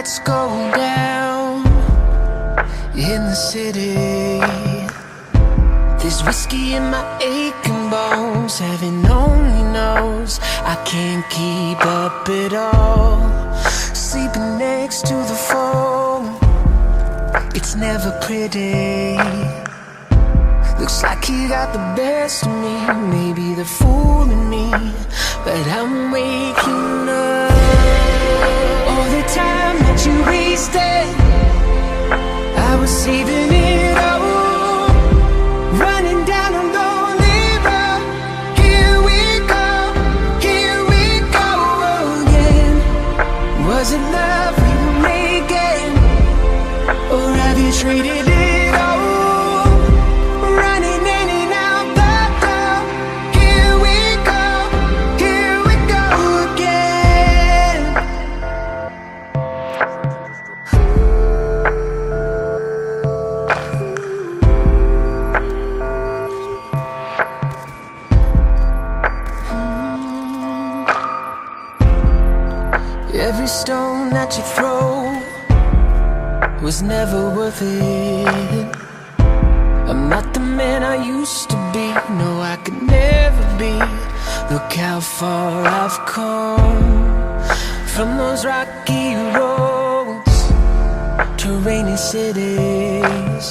lights go down in the city, there's whiskey in my aching bones. Heaven only knows I can't keep up at all. Sleeping next to the phone, it's never pretty. Looks like he got the best of me. Maybe they're fooling me, but I'm waking up. All the time that you wasted, I was saving it all, running down a lonely road. Here we go again. Was it love we were making, or have you traded it all? Running in and out the door. Here we go again. Every stone that you throw was never worth it. I'm not the man I used to be. No, I could never be. Look how far I've come from those rocky roads to rainy cities,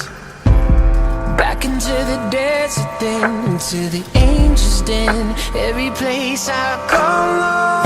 back into the desert, then into the angel's den. Every place I call home.